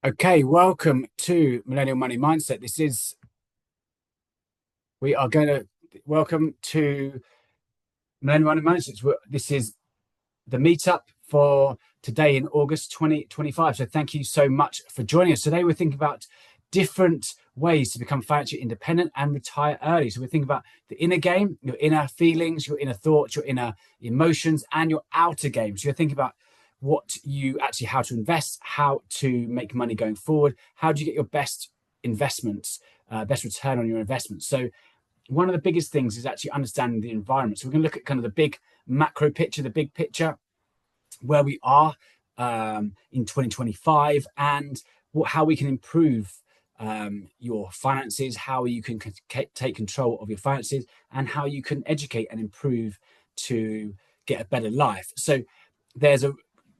Okay, welcome to Millennial Money Mindset. We are going to welcome to Millennial Money Mindset. This is the meetup for today in August 2025. So thank you so much for joining us. Today we're thinking about different ways to become financially independent and retire early. So we're thinking about the inner game, your inner feelings, your inner thoughts, your inner emotions, and your outer game. So you're thinking about how to invest, how to make money going forward, how do you get your best investments, best return on your investments. So one of the biggest things is actually understanding the environment. So we're going to look at kind of the big macro picture, the big picture, where we are in 2025, and how we can improve your finances, how you can take control of your finances, and how you can educate and improve to get a better life. So there's a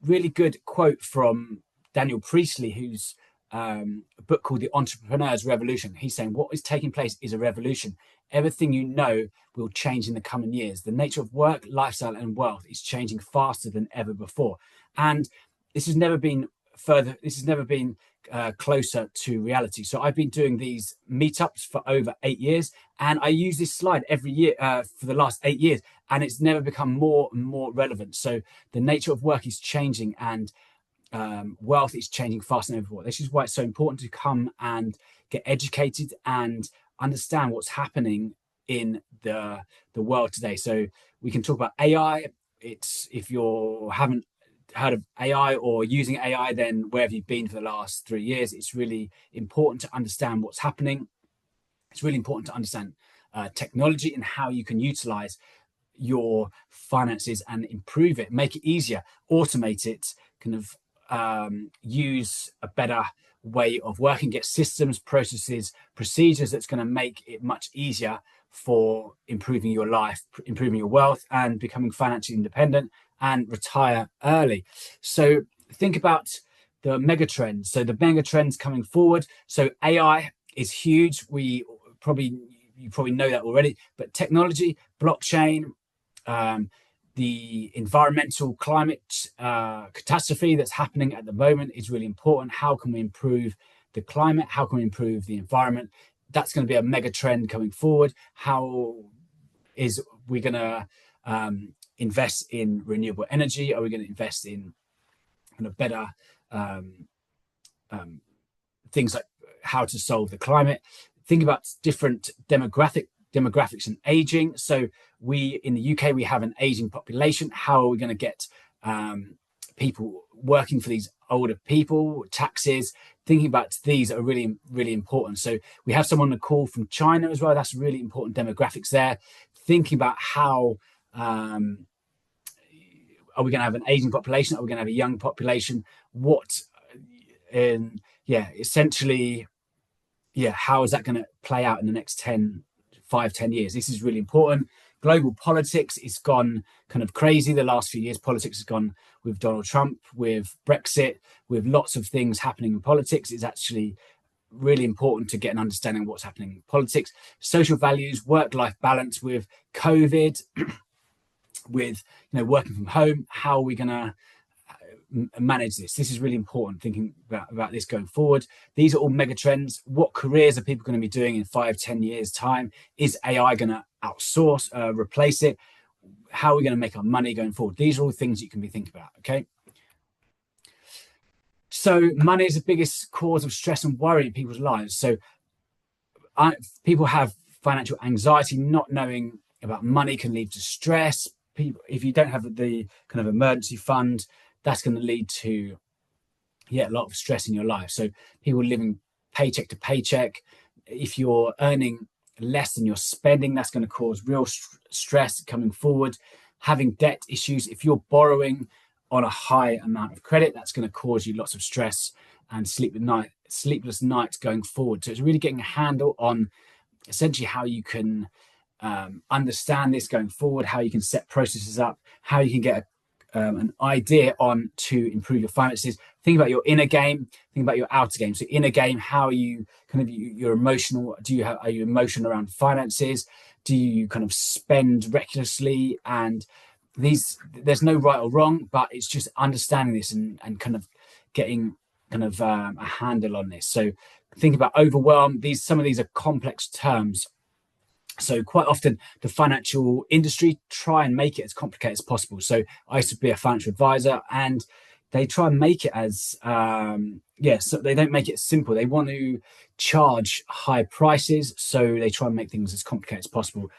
really good quote from Daniel Priestley, who's a book called The Entrepreneur's Revolution. He's saying what is taking place is a revolution. Everything you know will change in the coming years. The nature of work, lifestyle, and wealth is changing faster than ever before. And this has never been closer to reality. So I've been doing these meetups for over 8 years, and I use this slide every year for the last 8 years, and it's never become more and more relevant. So the nature of work is changing, and wealth is changing faster than ever before. This is why it's so important to come and get educated and understand what's happening in the world today. So we can talk about AI. It's if you haven't heard of AI or using AI, then where have you been for the last 3 years? It's really important to understand what's happening. It's really important to understand technology and how you can utilize your finances and improve it, make it easier, automate it, kind of use a better way of working, get systems, processes, procedures that's going to make it much easier for improving your life, improving your wealth, and becoming financially independent and retire early. So think about the mega trends. So the mega trends coming forward. So AI is huge. You probably know that already, but technology, blockchain, the environmental climate catastrophe that's happening at the moment is really important. How can we improve the climate? How can we improve the environment? That's going to be a mega trend coming forward. How is we going to invest in renewable energy? Are we going to invest in kind of better things like how to solve the climate? Think about different demographics and aging. So we in the UK, we have an aging population. How are we going to get people working for these older people? Taxes, thinking about these are really, really important. So we have someone on the call from China as well. That's really important demographics there. Thinking about how are we going to have an aging population? Are we going to have a young population? Essentially, how is that going to play out in the next 10 years? This is really important. Global politics has gone kind of crazy the last few years. Politics has gone with Donald Trump, with Brexit, with lots of things happening in politics. It's actually really important to get an understanding of what's happening in politics. Social values, work-life balance with COVID, with working from home. How are we going to manage this? This is really important, thinking about this going forward. These are all mega trends. What careers are people going to be doing in 5-10 years time? Is AI going to outsource, replace it? How are we going to make our money going forward? These are all things you can be thinking about. Okay, so money is the biggest cause of stress and worry in people's lives. So people have financial anxiety. Not knowing about money can lead to stress. If you don't have the kind of emergency fund, that's going to lead to a lot of stress in your life. So people living paycheck to paycheck. If you're earning less than you're spending, that's going to cause real stress coming forward. Having debt issues. If you're borrowing on a high amount of credit, that's going to cause you lots of stress and sleepless nights going forward. So it's really getting a handle on essentially how you can understand this going forward, how you can set processes up, how you can get an idea on to improve your finances. Think about your inner game, think about your outer game. So inner game, how are you you're emotional? Are you emotional around finances? Do you kind of spend recklessly? And there's no right or wrong, but it's just understanding this and kind of getting kind of a handle on this. So think about overwhelm. Some of these are complex terms. So quite often the financial industry try and make it as complicated as possible. So I used to be a financial advisor, and they try and make it as so they don't make it simple. They want to charge high prices, so they try and make things as complicated as possible.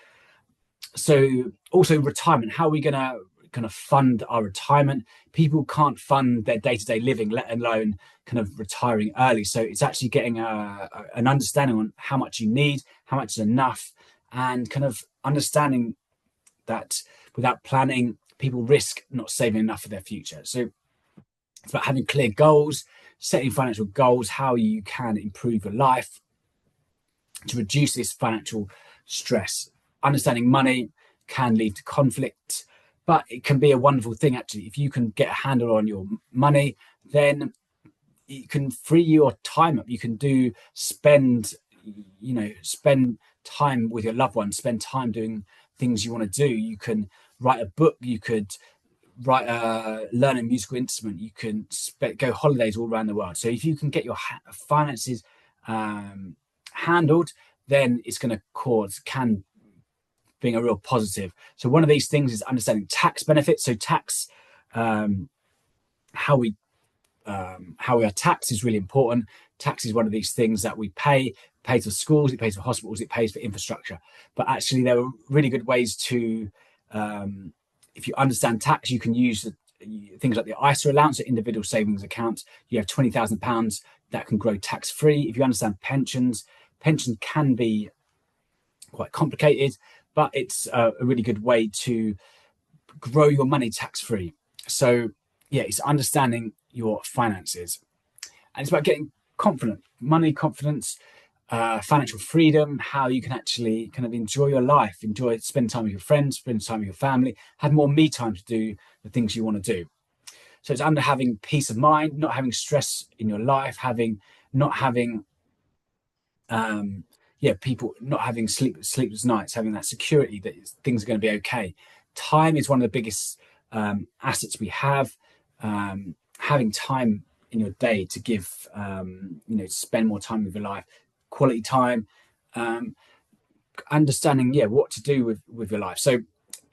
So also retirement, how are we going to kind of fund our retirement? People can't fund their day-to-day living, let alone kind of retiring early. So it's actually getting an understanding on how much you need, how much is enough, and kind of understanding that without planning, people risk not saving enough for their future. So it's about having clear goals, setting financial goals, how you can improve your life to reduce this financial stress. Understanding money can lead to conflict, but it can be a wonderful thing, actually. If you can get a handle on your money, then it can free your time up. You can spend time with your loved ones, spend time doing things you want to do. You can write a book, you could learn a musical instrument, you can go holidays all around the world. So if you can get your finances handled, then it's going to can being a real positive. So one of these things is understanding tax benefits. So tax, how we are taxed is really important. Tax is one of these things that we pay. It pays for schools, it pays for hospitals, it pays for infrastructure. But actually, there are really good ways to, if you understand tax, you can use things like the ISA allowance, or individual savings account. You have £20,000 that can grow tax free. If you understand pensions can be quite complicated, but it's a really good way to grow your money tax free. So yeah, it's understanding your finances, and it's about getting money confidence, financial freedom, how you can actually kind of enjoy your life, spend time with your friends, spend time with your family, have more me time to do the things you want to do. So it's under having peace of mind, not having stress in your life, people not having sleepless nights, having that security that things are going to be okay. Time is one of the biggest assets we have. Having time in your day to give, spend more time with your life, quality time, understanding, what to do with your life. So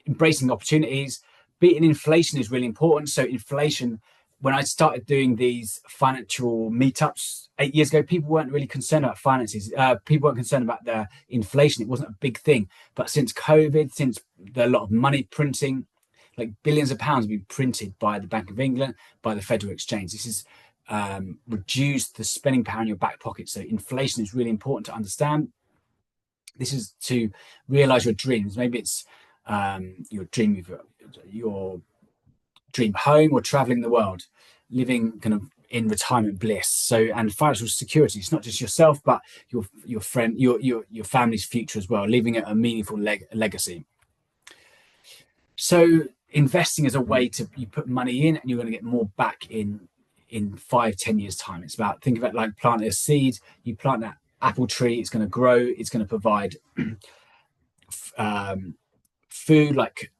embracing opportunities, beating inflation is really important. So inflation, when I started doing these financial meetups 8 years ago, people weren't really concerned about finances. People weren't concerned about the inflation. It wasn't a big thing. But since COVID, since a lot of money printing, like billions of pounds have been printed by the Bank of England, by the Federal Exchange. This has reduced the spending power in your back pocket. So inflation is really important to understand. This is to realize your dreams. Maybe it's your dream of your dream home, or traveling the world, living kind of in retirement bliss. So, and financial security, it's not just yourself, but your friend, your family's future as well, leaving a meaningful legacy. So investing is a way to, you put money in and you're going to get more back in 5-10 years time. It's about, think of it like planting a seed. You plant that apple tree, it's going to grow, it's going to provide food, like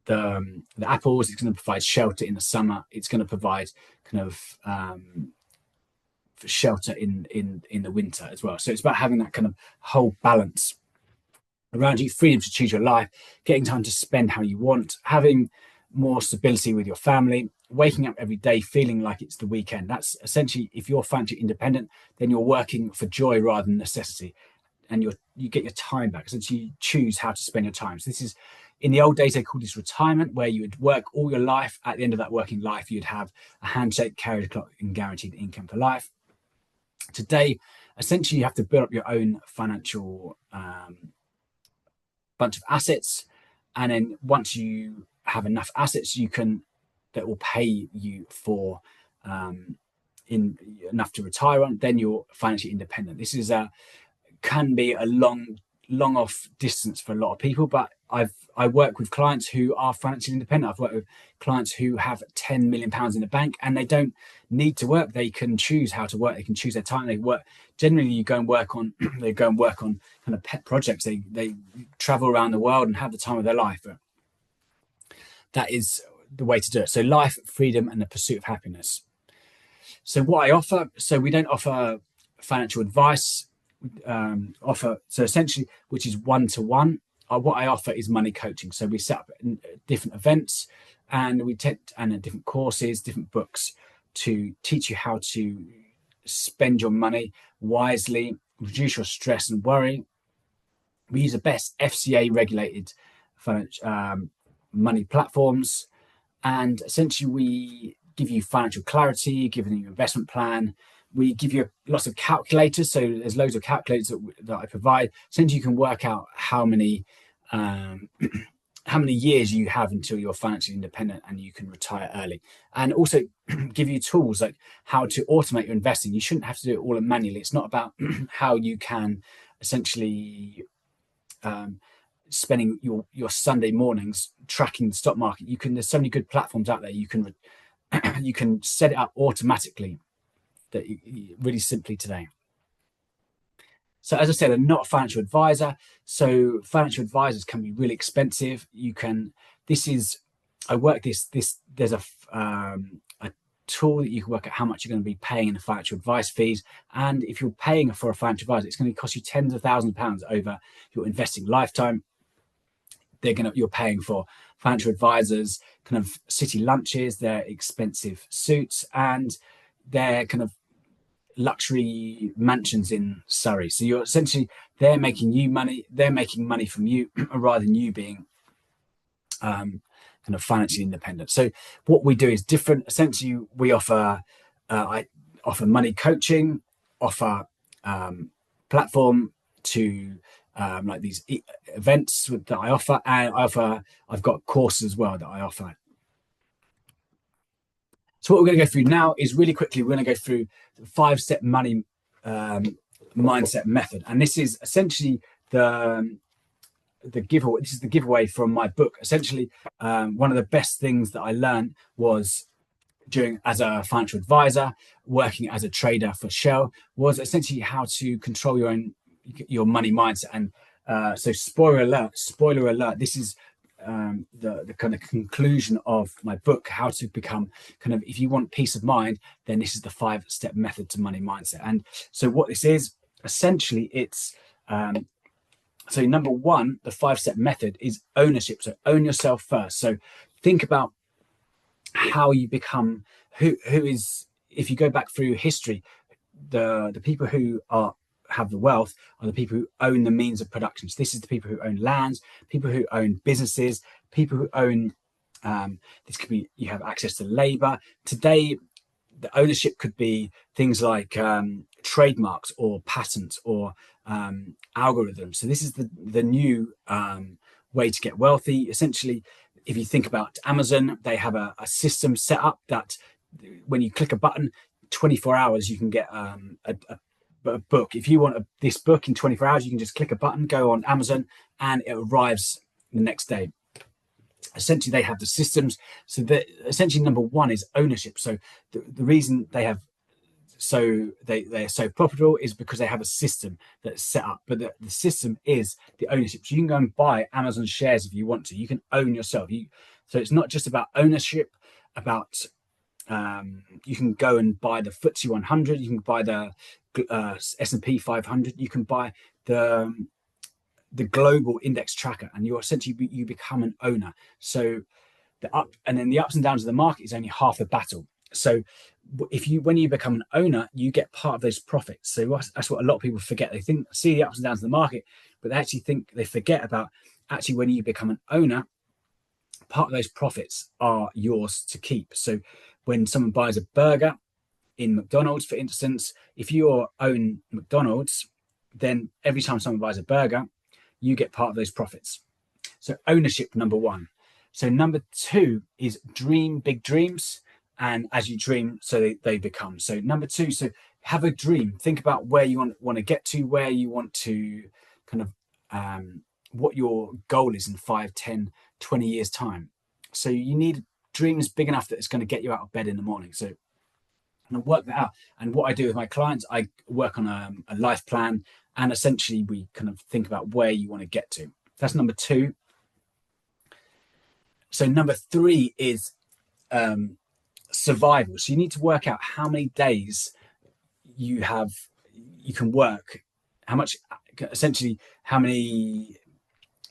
the apples, it's going to provide shelter in the summer, it's going to provide kind of shelter in the winter as well. So it's about having that kind of whole balance around you, freedom to choose your life, getting time to spend how you want, having more stability with your family, waking up every day feeling like it's the weekend. That's essentially, if you're financially independent, then you're working for joy rather than necessity, and you get your time back. So you choose how to spend your time. So this is, in the old days, they called this retirement, where you would work all your life. At the end of that working life, you'd have a handshake, carried clock, and guaranteed income for life. Today, essentially, you have to build up your own financial bunch of assets, and then once you have enough assets, that will pay you for enough to retire on, then you're financially independent. This is can be a long off distance for a lot of people, but I work with clients who are financially independent. I've worked with clients who have £10 million in the bank, and they don't need to work. They can choose how to work. They can choose their time. They work. Generally, you go and work on. They go and work on kind of pet projects. They travel around the world and have the time of their life. But that is the way to do it. So life, freedom, and the pursuit of happiness. So what I offer, so we don't offer financial advice, so essentially, which is one-to-one. What I offer is money coaching. So we set up different events, and we take and different courses, different books to teach you how to spend your money wisely, reduce your stress and worry. We use the best FCA regulated financial money platforms, and essentially we give you financial clarity, give you an investment plan. We give you lots of calculators. So there's loads of calculators that I provide. Essentially, you can work out how many how many years you have until you're financially independent and you can retire early. And also give you tools like how to automate your investing. You shouldn't have to do it all manually. It's not about how you can essentially spending your Sunday mornings tracking the stock market. There's so many good platforms out there. You can set it up automatically that really simply today. So as I said, I'm not a financial advisor. So financial advisors can be really expensive. There's a tool that you can work out how much you're going to be paying in the financial advice fees. And if you're paying for a financial advisor, it's going to cost you tens of thousands of pounds over your investing lifetime. You're paying for financial advisors, kind of city lunches, their expensive suits, and their kind of luxury mansions in Surrey. So they're making you money, they're making money from you rather than you being kind of financially independent. So what we do is different. Essentially, I offer money coaching, offer platform to like these events that I offer, and I've got courses as well that I offer. So what we're going to go through now is really quickly, we're going to go through the 5-step money mindset method. And this is essentially the giveaway. This is the giveaway from my book. Essentially, one of the best things that I learned was as a financial advisor, working as a trader for Shell, was essentially how to control your money mindset. And so spoiler alert, this is the kind of conclusion of my book, how to become if you want peace of mind, then this is the 5-step method to money mindset. And so what this is, essentially, it's so number one, the 5-step method is ownership. So own yourself first. So think about how you become who is, if you go back through history, the people who have the wealth are the people who own the means of production. So this is the people who own lands, people who own businesses, people who own this could be, you have access to labor. Today, the ownership could be things like trademarks or patents or algorithms. So this is the new way to get wealthy. Essentially, if you think about Amazon, they have a system set up that when you click a button, 24 hours, you can get a book. If you want this book in 24 hours, you can just click a button, go on Amazon, and it arrives the next day. Essentially, they have the systems. So essentially, number one is ownership. So the reason they're so profitable is because they have a system that's set up. But the system is the ownership. So you can go and buy Amazon shares if you want to. You can own yourself. So it's not just about ownership. You can go and buy the FTSE 100. You can buy the S&P 500. You can buy the global index tracker, and you become an owner. So the ups and downs of the market is only half the battle. So when you become an owner, you get part of those profits. So that's what a lot of people forget. They see the ups and downs of the market, but they forget about actually when you become an owner, part of those profits are yours to keep. So when someone buys a burger in McDonald's, for instance, if you own McDonald's, then every time someone buys a burger, you get part of those profits. So ownership, number one. So number two is dream big dreams. And as you dream, so they become. So number two, so have a dream. Think about where you want to get to, where you want to kind of what your goal is in 5, 10, 20 years time. So you need dreams big enough that it's going to get you out of bed in the morning. So and I work that out. And what I do with my clients, I work on a life plan, and essentially we kind of think about where you want to get to. That's number two. So number three is survival. So you need to work out how many days you have, you can work, how much, essentially, how many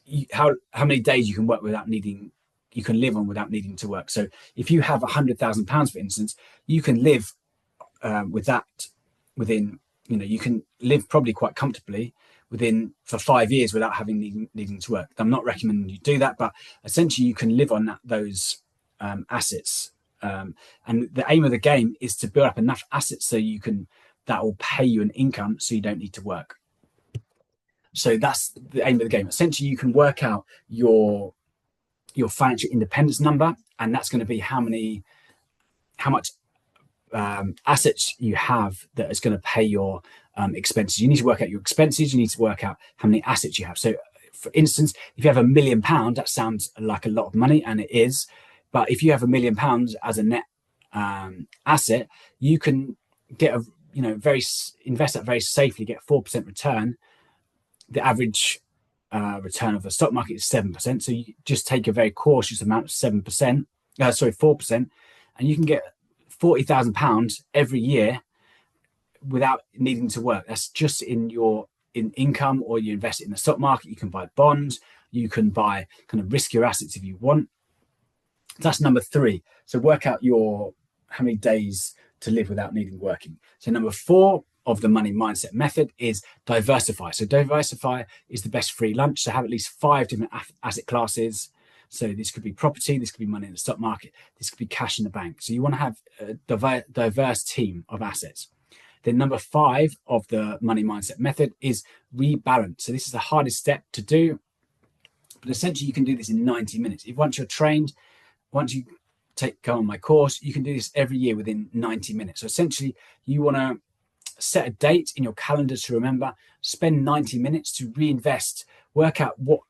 days you can work without needing, you can live on without needing to work. So if you have £100,000, for instance, you can live with that within, you can live probably quite comfortably within for 5 years without needing to work. I'm not recommending you do that, but essentially you can live on those assets. And the aim of the game is to build up enough assets so that will pay you an income so you don't need to work. So that's the aim of the game. Essentially, you can work out your financial independence number, and that's going to be how much assets you have that is going to pay your expenses. You need to work out your expenses. You need to work out how many assets you have. So, for instance, if you have £1 million, that sounds like a lot of money, and it is. But if you have £1 million as a net asset, you can get invest that very safely, get 4% return. The average return of the stock market is 7%. So you just take a very cautious amount of 4%, and you can get £40,000 every year without needing to work. That's just in income, or you invest it in the stock market. You can buy bonds. You can buy kind of riskier assets if you want. That's number 3. So work out how many days to live without needing working. So number 4 of the money mindset method is diversify. So diversify is the best free lunch. So have at least 5 different asset classes. So this could be property, this could be money in the stock market, this could be cash in the bank. So you want to have a diverse team of assets. Then number 5 of the money mindset method is rebalance. So this is the hardest step to do, but essentially you can do this in 90 minutes. Once you're trained, once you go on my course, you can do this every year within 90 minutes. So essentially you want to set a date in your calendar to remember, spend 90 minutes to reinvest, work out what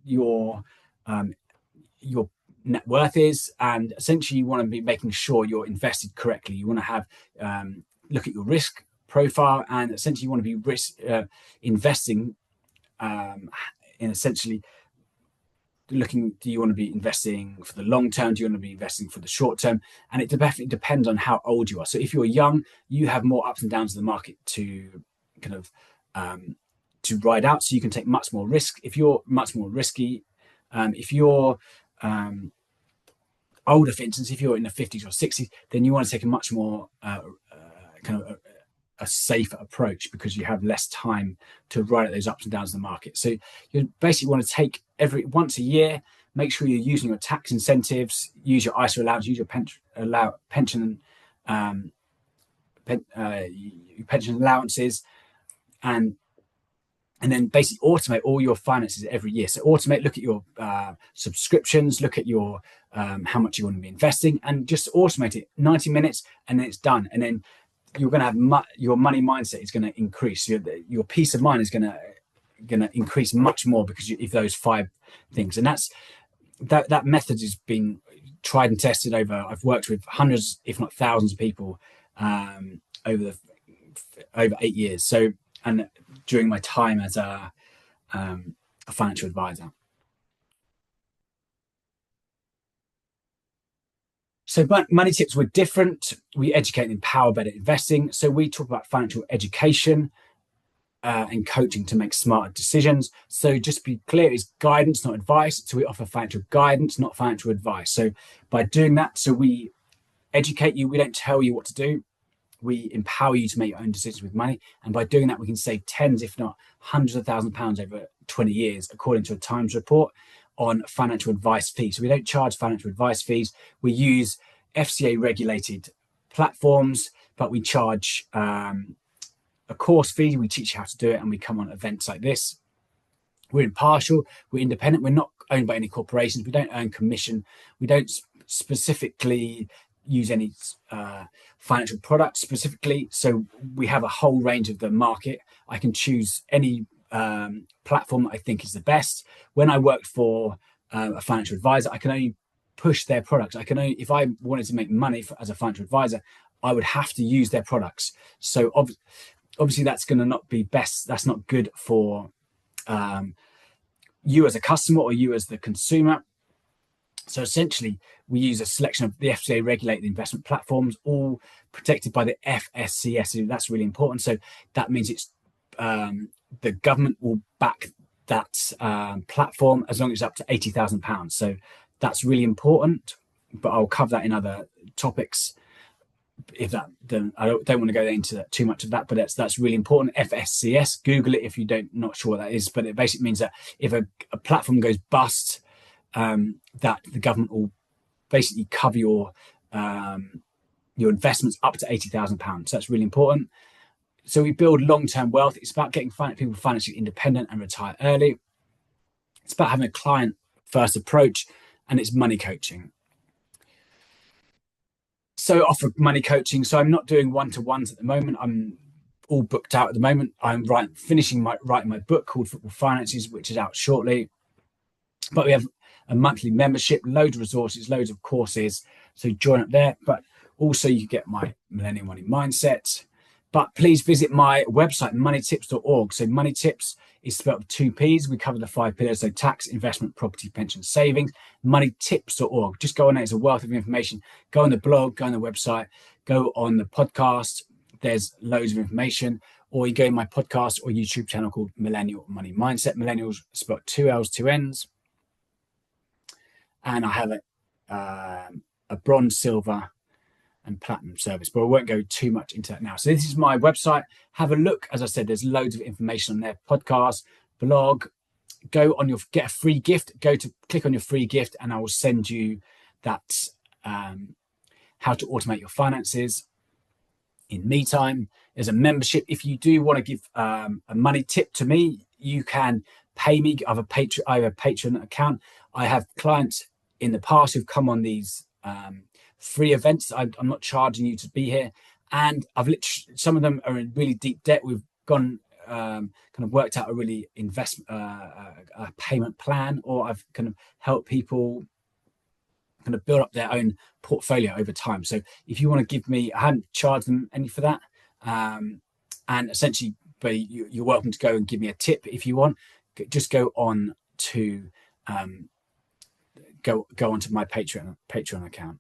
your net worth is, and essentially you want to be making sure you're invested correctly. You want to have look at your risk profile, and essentially you want to be investing in essentially looking, do you want to be investing for the long term? Do you want to be investing for the short term? And it definitely depends on how old you are. So if you're young, you have more ups and downs of the market to kind of to ride out. So you can take much more risk. If you're much more risky, if you're older, for instance, if you're in the 50s or 60s, then you want to take a much more kind of a safer approach, because you have less time to ride at those ups and downs of the market. So you basically want to take once a year, make sure you're using your tax incentives, use your ISA allowance, use your pension allowances, and then basically automate all your finances every year. So look at your subscriptions, look at your how much you want to be investing, and just automate it 90 minutes, and then it's done. And then you're going to have your money mindset is going to increase. Your peace of mind is going to increase much more because of those 5 things. And that method has been tried and tested I've worked with hundreds, if not thousands of people over 8 years. So, and during my time as a financial advisor. So money tips were different. We educate and empower better investing. So we talk about financial education and coaching to make smarter decisions. So just to be clear, it's guidance, not advice. So we offer financial guidance, not financial advice. So by doing that, so we educate you. We don't tell you what to do. We empower you to make your own decisions with money. And by doing that, we can save tens, if not hundreds of £1,000s over 20 years, according to a Times report, on financial advice fees. So we don't charge financial advice fees. We use FCA regulated platforms, but we charge a course fee. We teach you how to do it, and we come on events like this. We're impartial. We're independent. We're not owned by any corporations. We don't earn commission. We don't specifically use any financial products specifically. So we have a whole range of the market. I can choose any platform that I think is the best. When I worked for a financial advisor, I can only push their products. If I wanted to make money as a financial advisor, I would have to use their products. So obviously that's going to not be best. That's not good for you as a customer or you as the consumer. So essentially, we use a selection of the FCA regulated investment platforms, all protected by the FSCS. That's really important. So that means it's the government will back that platform as long as it's up to £80,000. So that's really important. But I'll cover that in other topics. If that, then I don't want to go into that, too much of that, but that's really important. FSCS, Google it if you don't not sure what that is. But it basically means that if a platform goes bust, that the government will basically cover your investments up to £80,000. So that's really important. So we build long-term wealth. It's about getting people financially independent and retire early. It's about having a client-first approach, and it's money coaching. So I offer money coaching. So I'm not doing one-to-ones at the moment. I'm all booked out at the moment. I'm writing my book called Football Finances, which is out shortly. But we have a monthly membership, loads of resources, loads of courses. So join up there. But also you get my Millennial Money Mindset. But please visit my website, moneytips.org. So Money Tips is spelled with 2 P's. We cover the 5 pillars. So tax, investment, property, pension, savings. Moneytips.org. Just go on there. It's a wealth of information. Go on the blog, go on the website, go on the podcast. There's loads of information. Or you go in my podcast or YouTube channel called Millennial Money Mindset. Millennials spelled 2 L's, 2 N's. And I have a bronze, silver, and platinum service, but I won't go too much into that now. So this is my website. Have a look. As I said, there's loads of information on there. Podcast, blog. Go on get a free gift. Click on your free gift, and I will send you that how to automate your finances in me time. There's a membership. If you do want to give a money tip to me, you can pay me. I have a Patreon account. I have clients in the past who've come on these free events. I'm not charging you to be here, and some of them are in really deep debt. We've gone kind of worked out a really a payment plan, or I've kind of helped people kind of build up their own portfolio over time. So if you want to give me, I haven't charged them any for that, and essentially, but you're welcome to go and give me a tip if you want. Just go on to go onto my Patreon account.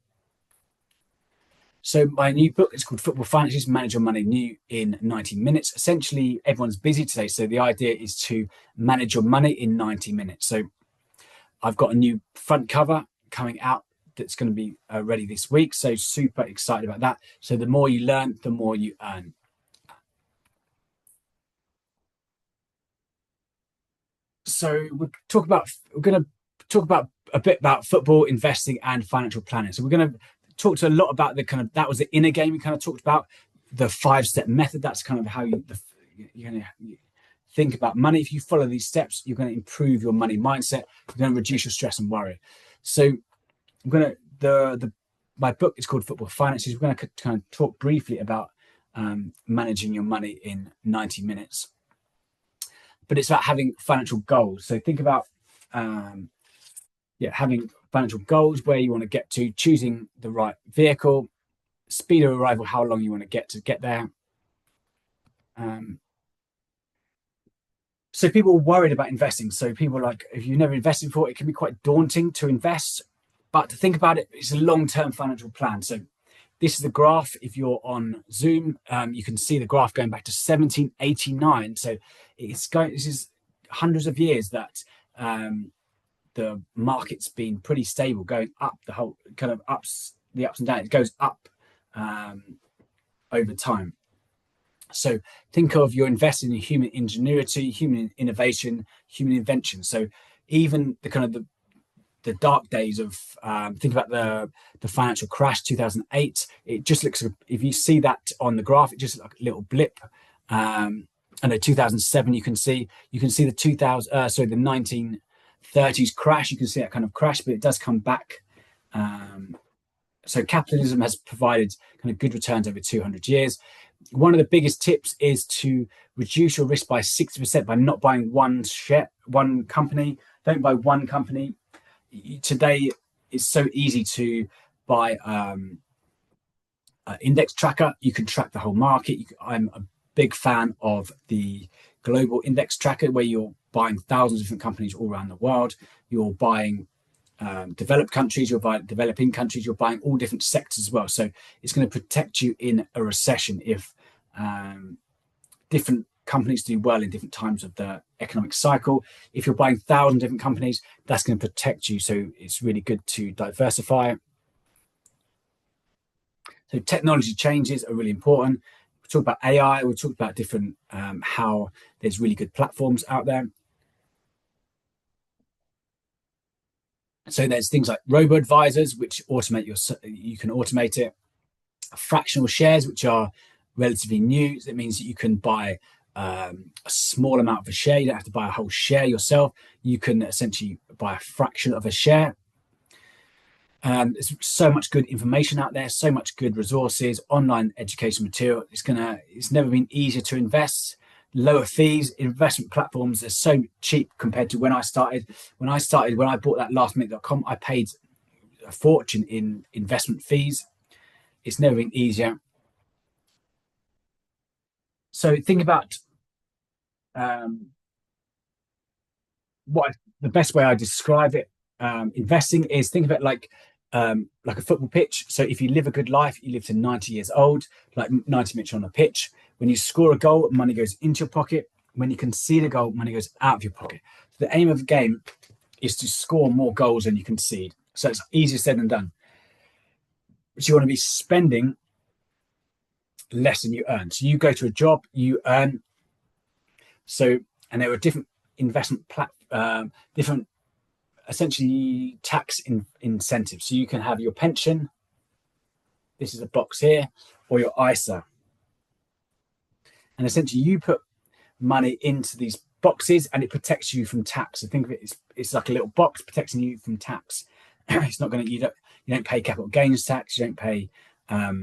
So my new book is called Football Finances, Manage Your Money New in 90 Minutes. Essentially, everyone's busy today. So the idea is to manage your money in 90 minutes. So I've got a new front cover coming out that's going to be ready this week. So super excited about that. So the more you learn, the more you earn. So we're going to talk about a bit about football, investing, and financial planning. So we're going to talked a lot about that was the inner game. We kind of talked about the 5-step method. That's kind of how you're going to think about money. If you follow these steps, you're going to improve your money mindset. You're going to reduce your stress and worry. So my book is called Football Finances. We're going to kind of talk briefly about managing your money in 90 minutes. But it's about having financial goals. So think about having financial goals, where you want to get to, choosing the right vehicle, speed of arrival, how long you want to get there. So people are worried about investing. So people are like, if you've never invested before, it can be quite daunting to invest. But to think about it, it's a long-term financial plan. So this is the graph. If you're on Zoom, you can see the graph going back to 1789. So this is hundreds of years that the market's been pretty stable, going up the whole kind of the ups and downs. It goes up over time. So think of you're investing in human ingenuity, human innovation, human invention. So even the kind of the dark days of think about the financial crash 2008. It just looks, if you see that on the graph, it just looks like a little blip. I know 2007. You can see the the 1930s crash. You can see that kind of crash, but it does come back. So capitalism has provided kind of good returns over 200 years. One of the biggest tips is to reduce your risk by 60% by not buying one company. Don't buy one company. Today, it's so easy to buy an index tracker. You can track the whole market. I'm a big fan of the global index tracker, where you're buying thousands of different companies all around the world. You're buying developed countries, you're buying developing countries, you're buying all different sectors as well. So it's going to protect you in a recession if different companies do well in different times of the economic cycle. If you're buying 1,000 different companies, that's going to protect you. So it's really good to diversify. So technology changes are really important. We talk about AI. We talk about different how there's really good platforms out there. So there's things like robo advisors, which automate you can automate it. Fractional shares, which are relatively new. That means that you can buy a small amount of a share. You don't have to buy a whole share yourself. You can essentially buy a fraction of a share. There's so much good information out there, so much good resources, online education material. It's never been easier to invest. Lower fees, investment platforms are so cheap compared to when I started. When I bought that lastminute.com, I paid a fortune in investment fees. It's never been easier. So think about um, what the best way I describe it. Investing is, think of it like a football pitch. So if you live a good life, you live to 90 years old, like 90 minutes on a pitch. When you score a goal, money goes into your pocket. When you concede a goal, money goes out of your pocket. So the aim of the game is to score more goals than you concede. So it's easier said than done. But you want to be spending less than you earn. So you go to a job, you earn. So, and there are different different essentially incentives. So you can have your pension. This is a box here, or your ISA. And essentially you put money into these boxes and it protects you from tax. So think of it, it's like a little box protecting you from tax. It's not going to, you don't pay capital gains tax, you don't pay a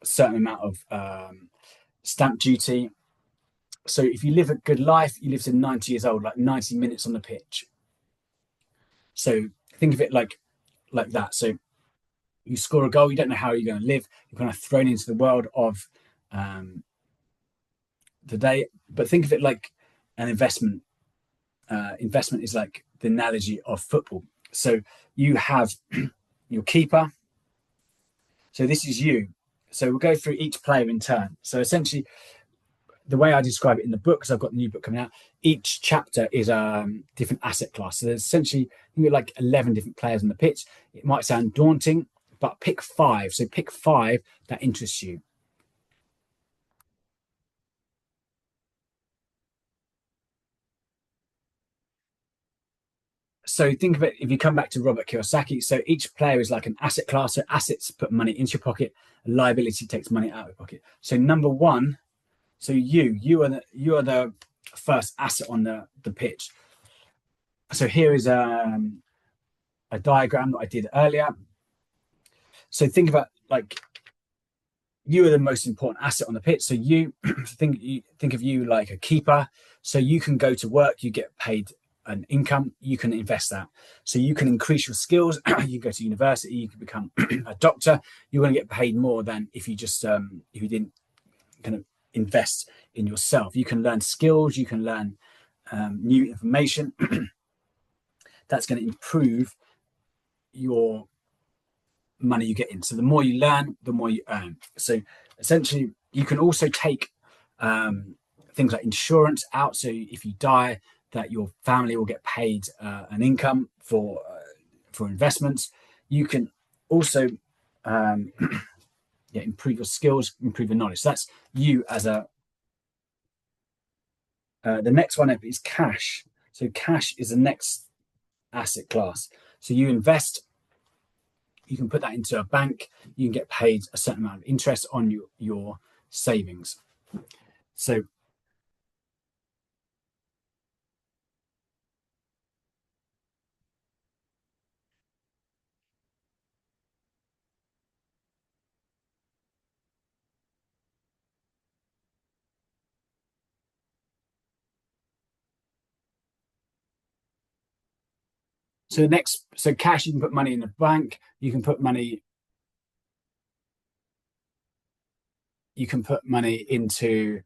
certain amount of stamp duty. So if you live a good life, you live to 90 years old, like 90 minutes on the pitch. So think of it like that. So you score a goal, you don't know how you're going to live. You're kind of thrown into the world of the day. But think of it like an investment. Investment is like the analogy of football. So you have your keeper. So this is you. So we'll go through each player in turn. So essentially, the way I describe it in the book, because I've got the new book coming out, each chapter is a different asset class. So there's essentially you like 11 different players on the pitch. It might sound daunting, but pick five. So pick five that interests you. So think of it, if you come back to Robert Kiyosaki, so each player is like an asset class. So assets put money into your pocket, liability takes money out of your pocket. So number one, so you are the first asset on the pitch. So here is a diagram that I did earlier. So think about like you are the most important asset on the pitch. So you think of you like a keeper. So you can go to work, you get paid an income, you can invest that. So you can increase your skills. You go to university, you can become a doctor. You're going to get paid more than if you just if you didn't kind of invest in yourself. You can learn skills, you can learn new information. That's going to improve your money you get in. So the more you learn, the more you earn. So essentially, you can also take things like insurance out. So if you die, that your family will get paid an income for investments. You can also improve your skills, improve your knowledge. So that's you as a. The next one is cash. So cash is the next asset class. So you invest, you can put that into a bank, you can get paid a certain amount of interest on your savings. So so cash, you can put money in the bank, you can put money into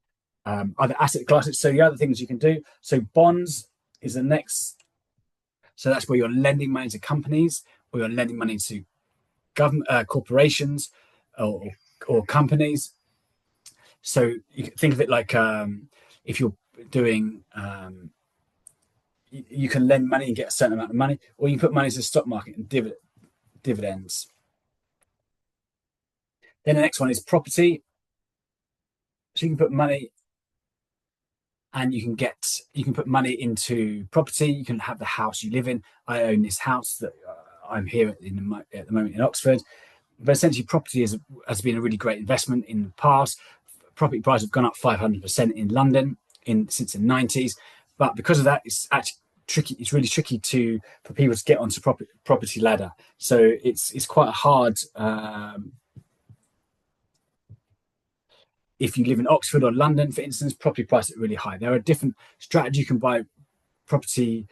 other asset classes. So the other things you can do, so bonds is the next. So that's where you're lending money to companies, or you're lending money to government, corporations, or, or companies. So you can think of it like, if you're doing, you can lend money and get a certain amount of money, or you put money into the stock market and dividends. Then the next one is property. So you can put money, and you can put money into property. You can have the house you live in. I own this house that I'm here at the moment in Oxford. But essentially, property has been a really great investment in the past. Property prices have gone up 500% in London since the 90s. But because of that, it's actually tricky. It's really tricky for people to get onto property ladder. So it's quite hard. If you live in Oxford or London, for instance, property prices are really high. There are different strategies. You can buy property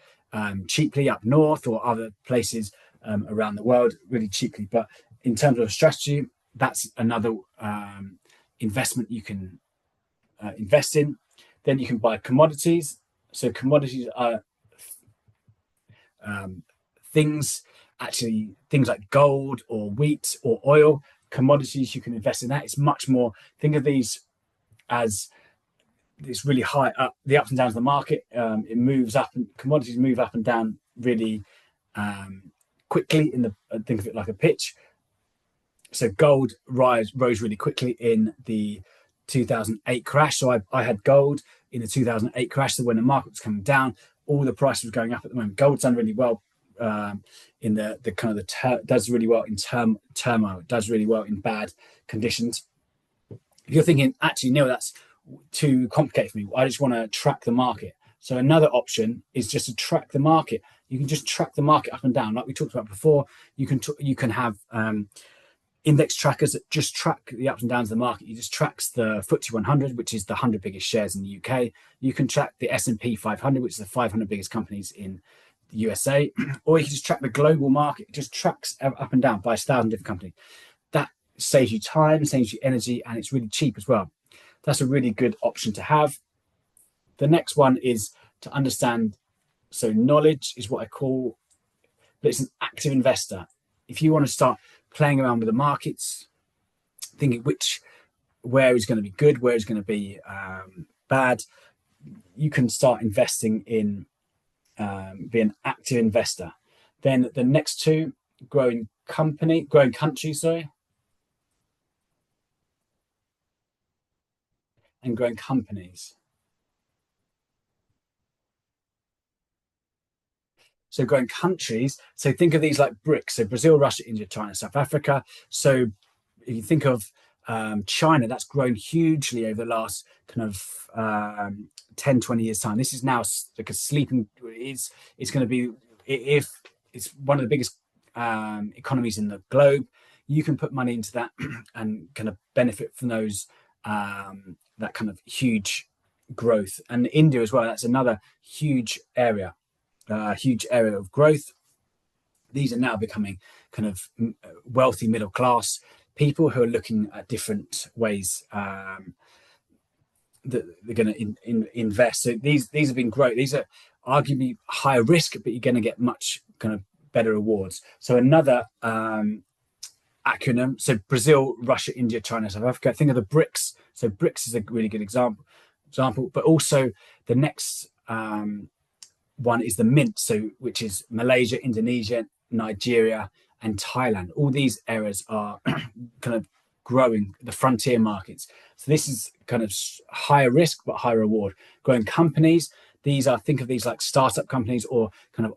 cheaply up north or other places around the world really cheaply. But in terms of strategy, that's another investment you can invest in. Then you can buy commodities. So commodities are things like gold or wheat or oil. Commodities, you can invest in that. It's much more, think of these as it's really high up, the ups and downs of the market. It moves up, and commodities move up and down really quickly. Think of it like a pitch. So gold rose really quickly in the 2008 crash. So I had gold in the 2008 crash. So when the market was coming down, all the price was going up at the moment. Gold's done really well in does really well in turmoil, does really well in bad conditions. If you're thinking, actually, Neil, that's too complicated for me, I just want to track the market. So another option is just to track the market. You can just track the market up and down, like we talked about before. You can have index trackers that just track the ups and downs of the market. You just tracks the FTSE 100, which is the 100 biggest shares in the UK. You can track the S&P 500, which is the 500 biggest companies in the USA, or you can just track the global market. It just tracks up and down by 1,000 different companies. That saves you time, saves you energy, and it's really cheap as well. That's a really good option to have. The next one is to understand. So knowledge is what I call, but it's an active investor. If you want to start playing around with the markets, thinking where is going to be good, where is going to be bad, you can start investing in, be an active investor. Then the next two, growing countries, and growing companies. So growing countries, so think of these like BRICS, so Brazil, Russia, India, China, South Africa. So if you think of China, that's grown hugely over the last kind of 10, 20 years time. This is now like a sleeping, it's going to be, if it's one of the biggest economies in the globe, you can put money into that and kind of benefit from those, that kind of huge growth. And India as well, that's another huge area of growth. These are now becoming kind of wealthy middle class people who are looking at different ways that they're going to invest. So these have been great. These are arguably higher risk, but you're going to get much kind of better rewards. So another acronym. So Brazil, Russia, India, China, South Africa. Think of the BRICS. So BRICS is a really good example. But also the next one is the Mint, which is Malaysia, Indonesia, Nigeria, and Thailand. All these areas are kind of growing, the frontier markets. So this is kind of higher risk but higher reward. Growing companies, think of these like startup companies, or kind of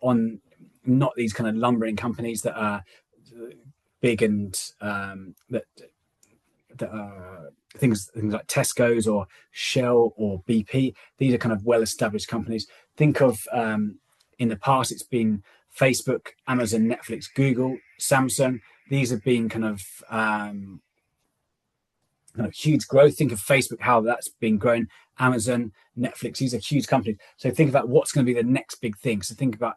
not these kind of lumbering companies that are big and that are things like Tesco's or Shell or BP. These are kind of well-established companies. Think of in the past, it's been Facebook, Amazon, Netflix, Google, Samsung. These have been kind of huge growth. Think of Facebook, how that's been growing. Amazon, Netflix, these are huge companies. So think about what's going to be the next big thing. So think about,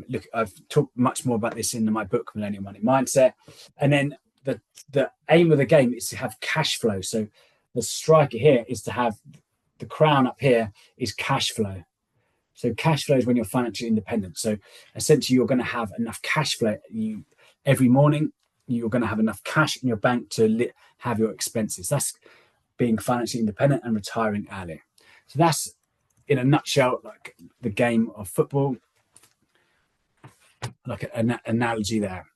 look, I've talked much more about this in my book, Millennial Money Mindset. And then the aim of the game is to have cash flow. So the striker here is to have the crown up here is cash flow. So cash flow is when you're financially independent. So essentially, you're going to have enough cash flow. You every morning, you're going to have enough cash in your bank to have your expenses. That's being financially independent and retiring early. So that's in a nutshell, like the game of football, like an analogy there.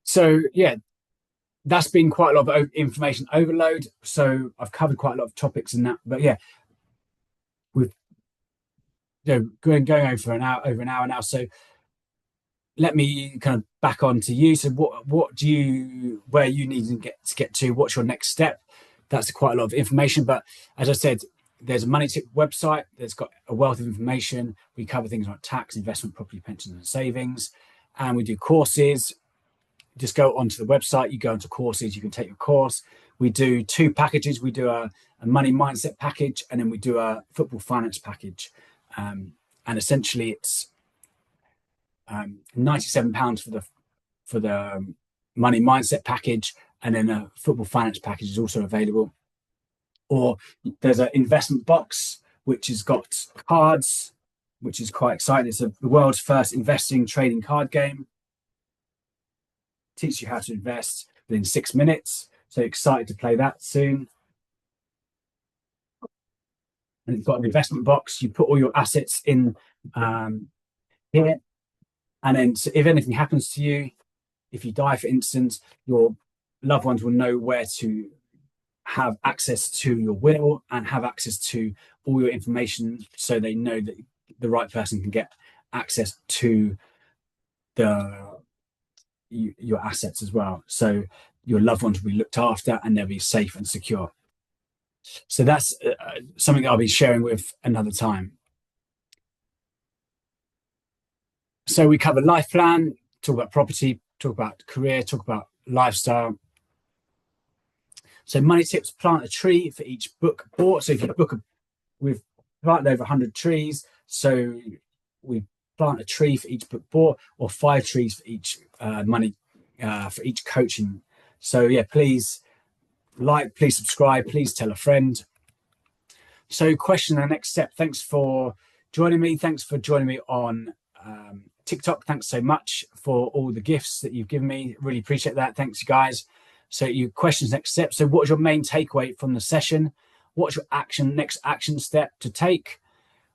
So yeah, that's been quite a lot of information overload. So I've covered quite a lot of topics in that. But yeah, we've going over an hour now. So let me kind of back on to you. So what do you where you need to get to? What's your next step? That's quite a lot of information. But as I said, there's a money tip website that's got a wealth of information. We cover things like tax, investment, property, pensions, and savings, and we do courses. Just go onto the website, you go into courses, you can take your course. We do two packages. We do a money mindset package, and then we do a football finance package. And essentially, it's £97 for the money mindset package, and then a football finance package is also available. Or there's an investment box which has got cards, which is quite exciting. It's the world's first investing trading card game. Teach you how to invest within 6 minutes. So excited to play that soon. And it's got an investment box. You put all your assets in here, and then so if anything happens to you, if you die, for instance, your loved ones will know where to have access to your will and have access to all your information, so they know that the right person can get access to the your assets as well. So your loved ones will be looked after and they'll be safe and secure. So that's something I'll be sharing with another time. So we cover life plan, talk about property, talk about career, talk about lifestyle. So money tips: plant a tree for each book bought. So if you we've planted over 100 trees. So we plant a tree for each book bought, or 5 trees for each money for each coaching. So yeah, please please subscribe, please tell a friend. So question the next step. Thanks for joining me. Thanks for joining me on TikTok. Thanks so much for all the gifts that you've given me. Really appreciate that. Thanks, you guys. So you questions next step. So what is your main takeaway from the session? What's your next action step to take?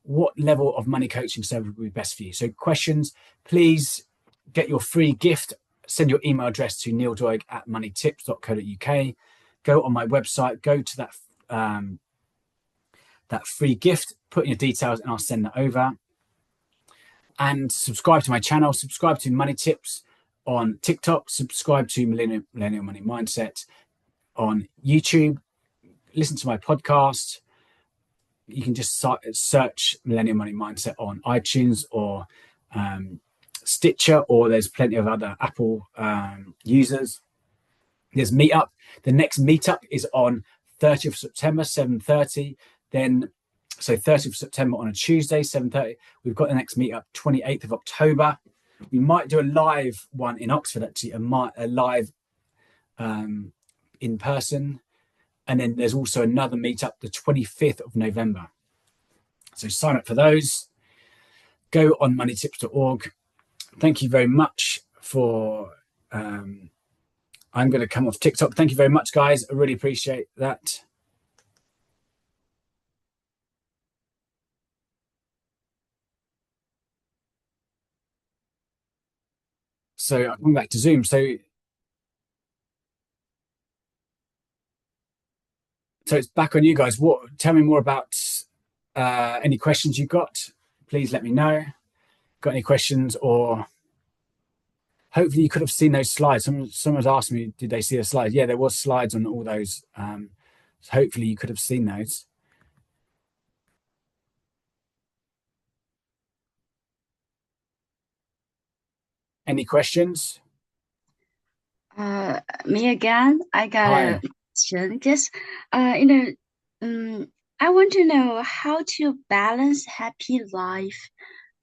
What level of money coaching service would be best for you? So questions, please get your free gift. Send your email address to neildoig@moneytips.co.uk. Go on my website, go to that free gift, put in your details, and I'll send that over. And subscribe to my channel, subscribe to Money Tips on TikTok, subscribe to Millennial Money Mindset on YouTube, listen to my podcast. You can just search Millennial Money Mindset on iTunes or Stitcher, or there's plenty of other Apple users. There's Meetup. The next Meetup is on 30th of September, 7:30. Then, so 30th of September on a Tuesday, 7:30. We've got the next Meetup, 28th of October. We might do a live one in Oxford, actually, a live in person. And then there's also another Meetup, the 25th of November. So sign up for those. Go on moneytips.org. Thank you very much for... I'm going to come off TikTok. Thank you very much, guys. I really appreciate that. So I'm going back to Zoom. So it's back on you guys. Tell me more about any questions you got. Please let me know. Got any questions? Or hopefully you could have seen those slides. Someone's asked me, did they see the slides? Yeah, there was slides on all those. So hopefully you could have seen those. Any questions? Me again. I got a Hi. question. Just, um, I want to know how to balance happy life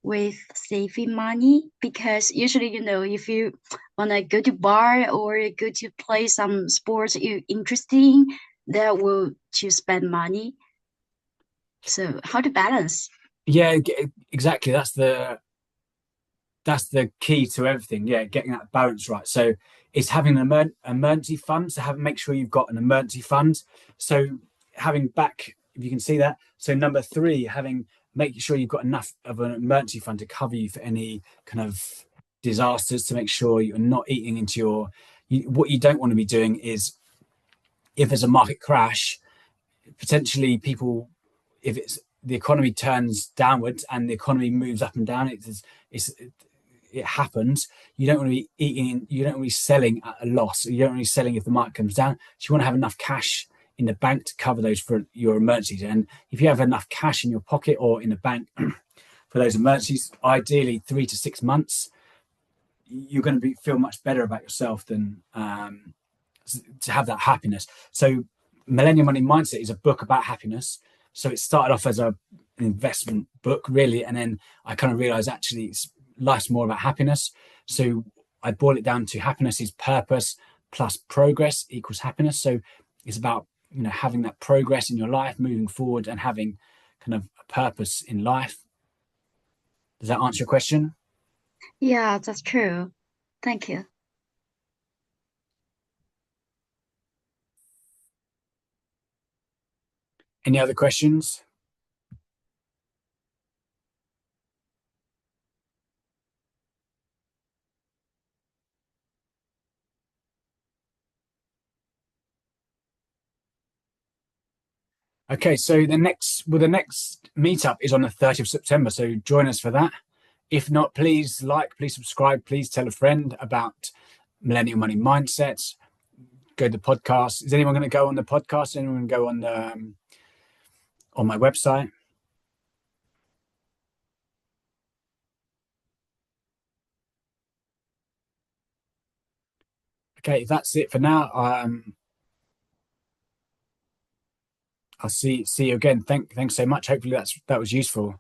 with saving money because usually, if you want to go to bar or go to play some sports you interesting, that will to spend money. So how to balance? Yeah, exactly. That's the key to everything. Yeah, getting that balance right. So it's having an emergency fund. So make sure you've got an emergency fund. So having back, if you can see that. So number three, making sure you've got enough of an emergency fund to cover you for any kind of disasters. To make sure you're not eating into what you don't want to be doing is if there's a market crash, potentially people, if it's the economy turns downwards and the economy moves up and down, it's it happens. You don't want to be eating, you don't want to be selling at a loss. You don't want to be selling if the market comes down. So you want to have enough cash in the bank to cover those for your emergencies. And if you have enough cash in your pocket or in the bank for those emergencies, ideally 3 to 6 months, you're going to feel much better about yourself than to have that happiness. So, Millennial Money Mindset is a book about happiness. So it started off as an investment book, really, and then I kind of realized actually life's more about happiness. So I boil it down to happiness is purpose plus progress equals happiness. So it's about having that progress in your life, moving forward, and having kind of a purpose in life. Does that answer your question? Yeah, that's true. Thank you. Any other questions? Okay, so the next meetup is on the 30th of September. So join us for that. If not, please subscribe, please tell a friend about Millennial Money Mindsets. Go to the podcast. Is anyone going to go on the podcast? Anyone go on my website? Okay, that's it for now. I'll see you again. Thanks so much. Hopefully that was useful.